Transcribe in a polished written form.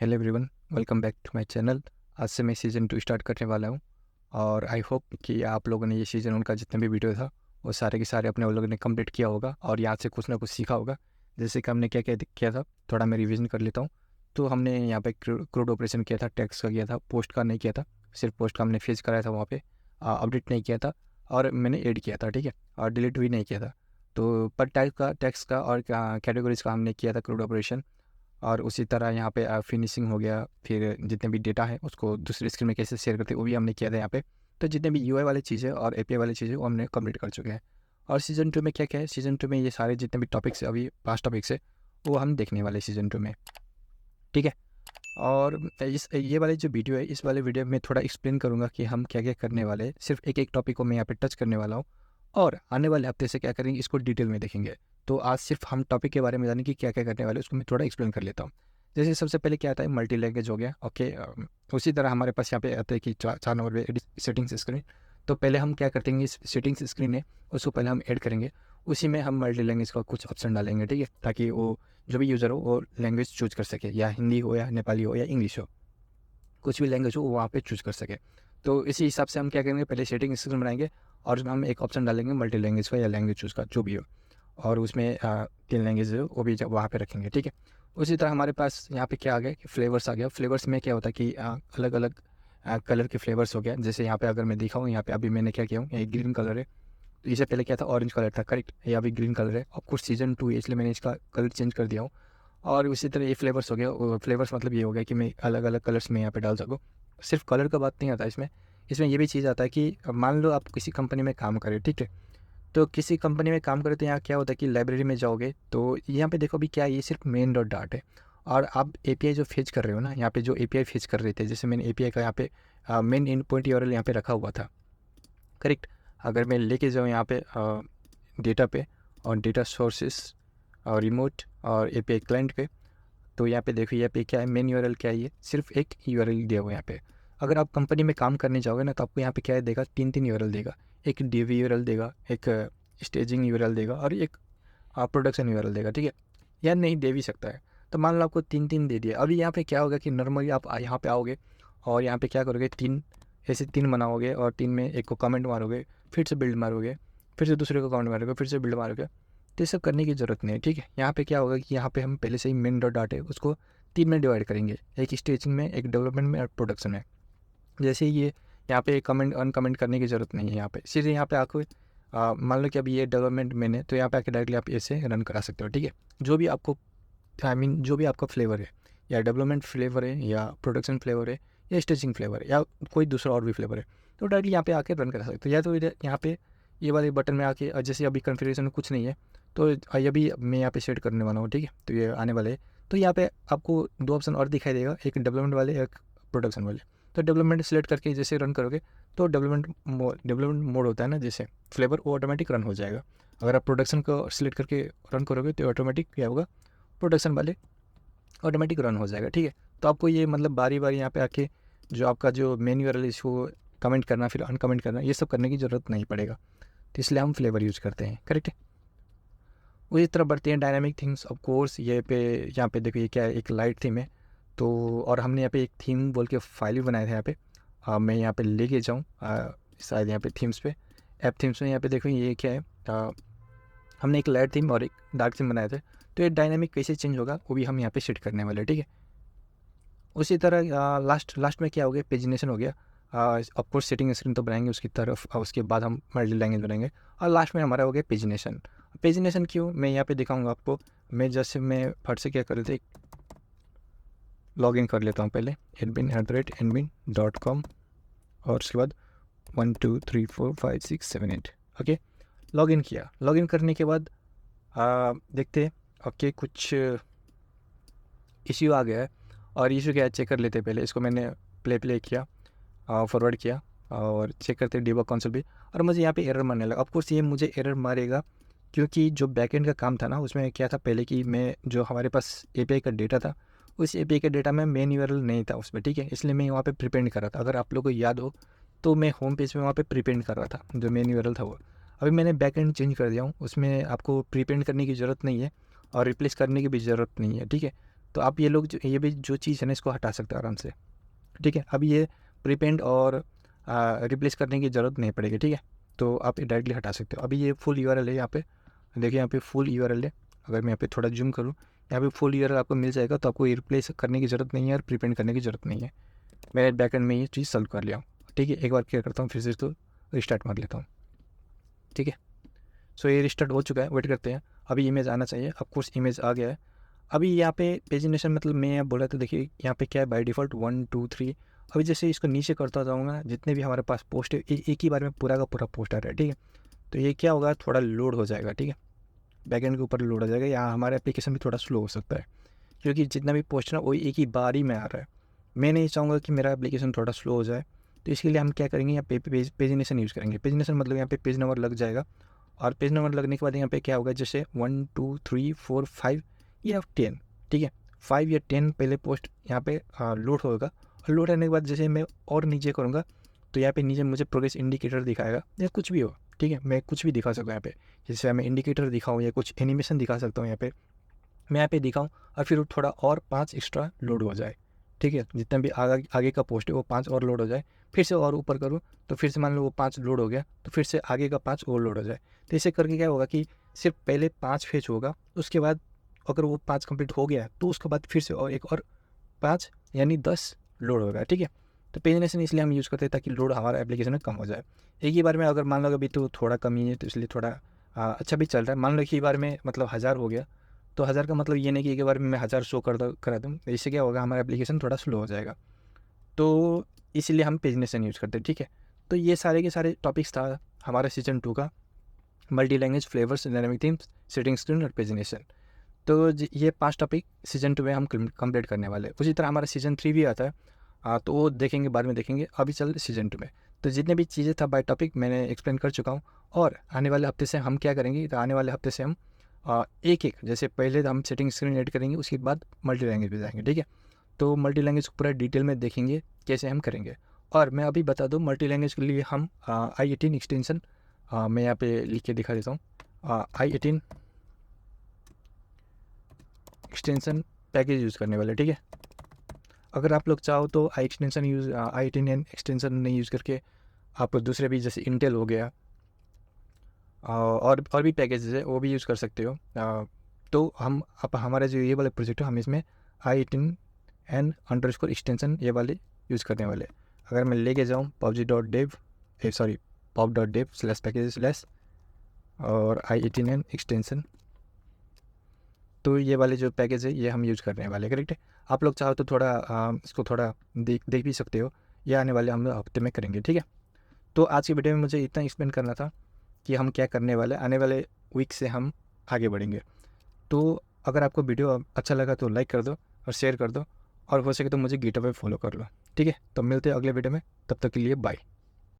Hello everyone, welcome back to my channel. आज से मैं सीज़न 2 स्टार्ट करने वाला हूँ और आई होप कि आप लोगों ने ये सीज़न 1 का जितना भी वीडियो था वो सारे के सारे अपने लोगों ने कंप्लीट किया होगा और यहाँ से कुछ ना कुछ सीखा होगा। जैसे कि हमने क्या क्या किया था, थोड़ा मैं रिवीजन कर लेता हूँ। तो हमने यहाँ पे क्रूड ऑपरेशन किया था, टैक्स का किया था, पोस्ट का नहीं किया था। सिर्फ पोस्ट का हमने फेज कराया था वहाँ पे, अपडेट नहीं किया था और मैंने ऐड किया था, ठीक है, और डिलीट भी नहीं किया था। तो पर टैक्स का और कैटेगरीज का हमने किया था क्रूड ऑपरेशन। और उसी तरह यहाँ पे फिनिशिंग हो गया, फिर जितने भी डेटा है उसको दूसरे स्क्रीन में कैसे शेयर करते हैं वो भी हमने किया था यहाँ पे। तो जितने भी यूआई वाली चीज़ें और एपीआई वाली चीज़ें वो हमने कंप्लीट कर चुके हैं। और सीज़न 2 में क्या क्या है, सीज़न 2 में ये सारे जितने भी टॉपिक्स है, अभी 5 टॉपिक्स है, वो हम देखने वाले सीज़न 2 में, ठीक है। और इस ये वाली जो वीडियो है, इस वाले वीडियो में थोड़ा एक्सप्लेन करूँगा कि हम क्या क्या करने वाले हैं। सिर्फ एक एक टॉपिक को मैं यहाँ पे टच करने वाला हूँ और आने वाले हफ्ते से क्या करेंगे इसको डिटेल में देखेंगे। तो आज सिर्फ हम टॉपिक के बारे में जाने कि क्या क्या करने वाले उसको मैं थोड़ा एक्सप्लेन कर लेता हूँ। जैसे सबसे पहले क्या आता है, मल्टी लैंग्वेज हो गया, ओके। उसी तरह हमारे पास यहाँ पे आता है कि 4 नंबर पे सेटिंग्स स्क्रीन। तो पहले हम क्या करते हैं, इस सेटिंग्स स्क्रीन है उसको पहले हम ऐड करेंगे। उसी में हम मल्टी लैंग्वेज का कुछ ऑप्शन डालेंगे, ठीक है, ताकि वो जो भी यूज़र हो वो लैंग्वेज चूज कर सके, या हिंदी हो या नेपाली हो या इंग्लिश हो, कुछ भी लैंग्वेज हो वो वहाँ पे चूज कर सके। तो इसी हिसाब से हम क्या करेंगे, पहले सेटिंग स्क्रीन बनाएंगे और उसमें हम एक ऑप्शन डालेंगे मल्टी लैंग्वेज का या लैंग्वेज चूज का, जो भी हो। और उसमें 3 लैंग्वेज हो वो भी जब वहाँ पे रखेंगे, ठीक है। उसी तरह हमारे पास यहाँ पे क्या आ गया कि फ्लेवर्स आ गया। फ्लेवर्स में क्या होता है कि अलग अलग कलर के फ्लेवर्स हो गया। जैसे यहाँ पे अगर मैं दिखाऊँ, यहाँ पे अभी मैंने क्या किया हूँ, ये ग्रीन कलर है। तो इससे पहले क्या था, ऑरेंज कलर था, करेक्ट। ये अभी ग्रीन कलर है। ऑफकोर्स सीजन 2 है इसलिए मैंने इसका कलर चेंज कर दिया हूँ। और उसी तरह ये फ्लेवर्स हो गया। फ्लेवर्स मतलब ये हो गया कि मैं अलग अलग कलर्स में यहाँ पे डाल सकूँ। सिर्फ कलर का बात नहीं आता इसमें, इसमें ये भी चीज़ आता है कि मान लो आप किसी कंपनी में काम करें, ठीक है। तो किसी कंपनी में काम करें तो यहाँ क्या होता है कि लाइब्रेरी में जाओगे तो यहाँ पे देखो भी क्या, ये सिर्फ मेन डॉट डाट है। और आप एपीआई जो फेच कर रहे हो ना, यहाँ पे जो एपीआई फेच कर रहे थे, जैसे मैंने एपीआई का यहाँ पे मेन इन पॉइंट यूआरएल यहाँ पे रखा हुआ था, करेक्ट। अगर मैं लेके जाऊँ यहाँ पे डेटा पे और डेटा सोर्सेस और रिमोट और एपीआई क्लाइंट पे, तो यहाँ पे देखो यहाँ पे क्या है, मेन यूआरएल क्या है, ये सिर्फ एक यूआरएल दिया हुआ है यहाँ पे। अगर आप कंपनी में काम करने जाओगे ना तो आपको यहाँ पे क्या है देगा, 3 यूआरएल देगा। एक डीवी यूआरएल देगा, एक स्टेजिंग यूआरएल देगा और एक प्रोडक्शन यूआरएल देगा, ठीक है। या नहीं दे भी सकता है। तो मान लो आपको 3 दे दिया। अभी यहाँ पे क्या होगा कि नॉर्मली आप यहाँ पे आओगे और यहाँ पे क्या करोगे, 3 बनाओगे और 3 में एक को कमेंट मारोगे, फिर से बिल्ड मारोगे, फिर से दूसरे को कमेंट मारोगे, फिर से बिल्ड मारोगे। तो ये सब करने की ज़रूरत नहीं है, ठीक है। यहाँ पे क्या होगा कि यहाँ पे हम पहले से ही मेन डॉट डाटे उसको 3 में डिवाइड करेंगे, एक स्टेजिंग में, एक डेवलपमेंट में और प्रोडक्शन में। जैसे ये यहाँ पे कमेंट अनकमेंट करने की ज़रूरत नहीं है। यहाँ पे सीधे यहाँ पे आके मान लो कि अभी ये डेवलपमेंट में है तो यहाँ पे आके डायरेक्टली आप ऐसे रन करा सकते हो, ठीक है। जो भी आपको जो भी आपका फ्लेवर है, या डेवलपमेंट फ्लेवर है या प्रोडक्शन फ्लेवर है या स्टेजिंग फ्लेवर है या कोई दूसरा और भी फ्लेवर है, तो डायरेक्टली यहाँ पे आके रन करा सकते हो। या तो यहाँ पे ये वाले बटन में आके, जैसे अभी कन्फिगरेशन में कुछ नहीं है तो ये भी मैं यहाँ पे सेट करने वाला हूँ, ठीक है। तो ये आने वाले है। तो यहाँ पे आपको 2 ऑप्शन और दिखाई देगा, एक डेवलपमेंट वाले, एक प्रोडक्शन वाले। तो डेवलपमेंट सेलेक्ट करके जैसे रन करोगे तो डेवलपमेंट मोड होता है ना, जैसे फ्लेवर, वो ऑटोमेटिक रन हो जाएगा। अगर आप प्रोडक्शन को सिलेक्ट करके रन करोगे तो ऑटोमेटिक क्या होगा, प्रोडक्शन वाले ऑटोमेटिक रन हो जाएगा, ठीक है। तो आपको ये मतलब बारी बारी यहाँ पे आके जो आपका जो मेन यूआरएल है इसको कमेंट करना, फिर अनकमेंट करना, ये सब करने की ज़रूरत नहीं पड़ेगा। तो इसलिए हम फ्लेवर यूज़ करते हैं, करेक्ट है। उसी तरह बढ़ते हैं डायनामिक थिंग्स। ऑफ कोर्स ये पे यहाँ पे देखो, ये क्या है, एक लाइट थीम है। तो और हमने यहाँ पे एक थीम बोल के फाइल भी बनाया था यहाँ पे। मैं यहाँ पे लेके जाऊँ शायद यहाँ पे थीम्स पे, ऐप थीम्स में, यहाँ पे देखो ये क्या है, हमने एक लाइट थीम और एक डार्क थीम बनाए थे। तो ये डायनामिक कैसे चेंज होगा वो भी हम यहाँ पे सेट करने वाले, ठीक है। उसी तरह लास्ट में क्या हो गया, पेजिनेशन हो गया। ऑफकोर्स सेटिंग स्क्रीन तो बनाएंगे उसकी तरफ, और उसके बाद हम मल्टी लैंग्वेज बनाएंगे और लास्ट में हमारा हो गया पेजिनेशन। पेजिनेशन क्यों, मैं यहाँ पे दिखाऊंगा आपको। मैं जैसे मैं फट से क्या कर लेते, लॉग इन कर लेता हूँ पहले, admin@admin.com और उसके बाद 1 2 3 4 5 6 7 8, ओके। लॉग इन किया। लॉग इन करने के बाद देखते हैं, ओके, कुछ इश्यू आ गया है। और इशू क्या है चेक कर लेते हैं पहले। इसको मैंने प्ले किया, फॉरवर्ड किया और चेक करते हैं डिबग कंसोल भी। और मुझे यहाँ पे एरर मारने लगा। ऑफकोर्स ये मुझे एरर मारेगा क्योंकि जो बैकएंड का काम था ना उसमें क्या था पहले कि मैं जो हमारे पास एपीआई का डेटा था, उस एपीआई का डेटा में मेन यूआरएल नहीं था उसमें, ठीक है। इसलिए मैं वहाँ पे प्रीपेंड कर रहा था। अगर आप लोगों को याद हो तो मैं होम पेज में वहाँ पे प्रीपेंड कर रहा था, जो मेन यूआरएल था वो। अभी मैंने बैकएंड चेंज कर दिया हूँ, उसमें आपको प्रीपेंड करने की ज़रूरत नहीं है और रिप्लेस करने की भी ज़रूरत नहीं है, ठीक है। तो आप ये लोग ये भी जो चीज़ है ना इसको हटा सकते हो आराम से, ठीक है। अब ये प्रीपेंड और रिप्लेस करने की ज़रूरत नहीं पड़ेगी, ठीक है। तो आप डायरेक्टली हटा सकते हो। अभी ये फुल यूआरएल है, यहाँ पे देखिए, यहाँ पे फुल यूआरएल है। अगर मैं यहाँ पे थोड़ा जूम करूँ, यहाँ पे फुल यूआरएल आपको मिल जाएगा, तो आपको रिप्लेस करने की ज़रूरत नहीं है और प्रीपेंड करने की ज़रूरत नहीं है। मैंने बैकएंड में ये चीज़ सॉल्व कर लिया हूँ, ठीक है। एक बार क्या करता हूँ, फिर से इसको रिस्टार्ट मार लेता हूँ, ठीक है। सो ये रिस्टार्ट हो चुका है, वेट करते हैं। अभी इमेज आना चाहिए, ऑफकोर्स इमेज आ गया है। अभी यहाँ पे पेजिनेशन मतलब मैं बोल रहा था, देखिए यहाँ पे क्या है, बाय डिफ़ॉल्ट 1 2 3। अभी जैसे इसको नीचे करता जाऊँगा, जितने भी हमारे पास पोस्ट है एक ही बार में पूरा का पूरा पोस्ट आ रहा है, ठीक है। तो ये क्या होगा, थोड़ा लोड हो जाएगा, ठीक है। बैकएंड के ऊपर लोड हो जाएगा, या हमारा एप्लीकेशन भी थोड़ा स्लो हो सकता है, क्योंकि जितना भी पोस्ट है ना वही एक ही बार ही में आ रहा है। मैं नहीं चाहूँगा कि मेरा एप्लीकेशन थोड़ा स्लो हो जाए, तो इसके लिए हम क्या करेंगे, यहाँ पे पेजिनेशन यूज़ करेंगे। पेजिनेशन मतलब यहाँ पे पेज नंबर लग जाएगा, और पेज नंबर लगने के बाद यहाँ पे क्या होगा, जैसे 1 2 3 4 5 या 10, ठीक है। 5 या 10 पहले पोस्ट यहाँ पे लोड होगा, और लोड होने के बाद जैसे मैं और नीचे करूँगा, तो यहाँ पे नीचे मुझे प्रोग्रेस इंडिकेटर दिखाएगा, या कुछ भी हो, ठीक है। मैं कुछ भी दिखा सकता हूँ यहाँ पे, जैसे मैं इंडिकेटर दिखाऊँ या कुछ एनिमेशन दिखा सकता हूँ यहाँ पे, मैं यहाँ पे दिखाऊँ, और फिर थोड़ा और 5 एक्स्ट्रा लोड हो जाए, ठीक है। जितना भी आगे का पोस्ट है वो 5 और लोड हो जाए, फिर से और ऊपर करूँ तो फिर से मान लो वो 5 लोड हो गया, तो फिर से आगे का 5 और लोड हो जाए। तो ऐसे करके क्या होगा कि सिर्फ पहले 5 फेच होगा, उसके बाद अगर वो 5 कंप्लीट हो गया तो उसके बाद फिर से और एक और 5 यानी 10 लोड होगा, ठीक है। तो पेजिनेशन इसलिए हम यूज़ करते हैं ताकि लोड हमारा एप्लीकेशन में कम हो जाए। एक ही बार में अगर मान लो अभी तो थोड़ा कम ही है, तो इसलिए थोड़ा अच्छा भी चल रहा है। मान लो एक ही बार में मतलब 1000 हो गया, तो 1000 का मतलब ये नहीं कि एक बार में मैं 1000 शो करा दूँ, इससे क्या होगा, हमारा एप्लीकेशन थोड़ा स्लो हो जाएगा। तो इसलिए हम पेजिनेशन यूज़ करते हैं, ठीक है। तो ये सारे के सारे टॉपिक्स था हमारा सीजन 2 का, multi language, flavours, dynamic themes, setting screen और पेजिनेशन। तो ये 5 टॉपिक सीजन 2 में हम कंप्लीट करने वाले हैं। उसी तरह हमारा सीजन 3 भी आता है, तो वो देखेंगे, बाद में देखेंगे। अभी चल सीजन 2 में, तो जितने भी चीज़ें था बाय टॉपिक मैंने एक्सप्लेन कर चुका हूँ। और आने वाले हफ्ते से हम क्या करेंगे, तो आने वाले हफ्ते से हम एक एक, जैसे पहले हम सेटिंग स्क्रीन ऐड करेंगे, उसके बाद मल्टी लैंग्वेज पे जाएंगे, ठीक है। तो मल्टी लैंग्वेज को पूरा डिटेल में देखेंगे कैसे हम करेंगे। और मैं अभी बता दूँ, मल्टी लैंग्वेज के लिए हम i18 एक्सटेंशन, मैं यहाँ पे लिख के दिखा देता हूँ, i18 एक्सटेंशन पैकेज यूज़ करने वाले, ठीक है। अगर आप लोग चाहो तो i18 एक्सटेंशन नहीं यूज़ करके आप दूसरे भी, जैसे इंटेल हो गया, और भी पैकेजेस है वो भी यूज़ कर सकते हो। तो हम आप हमारा जो ये वाला प्रोजेक्ट है, हम इसमें i18n_ एक्सटेंशन ये वाले यूज़ करने वाले। अगर मैं लेके जाऊँ pub.dev/pub.dev/packages/ और i18n एक्सटेंशन, तो ये वाले जो पैकेज है ये हम यूज़ करने वाले, करेक्ट है। आप लोग चाहो तो थोड़ा इसको थोड़ा देख भी सकते हो, ये आने वाले हम हफ्ते में करेंगे, ठीक है। तो आज की वीडियो में मुझे इतना एक्सप्लेन करना था कि हम क्या करने वाले, आने वाले वीक से हम आगे बढ़ेंगे। तो अगर आपको वीडियो अच्छा लगा तो लाइक कर दो और शेयर कर दो, और हो सके तो मुझे गिटहब पे फॉलो कर लो, ठीक है। तो मिलते हैं अगले वीडियो में, तब तक के लिए बाय।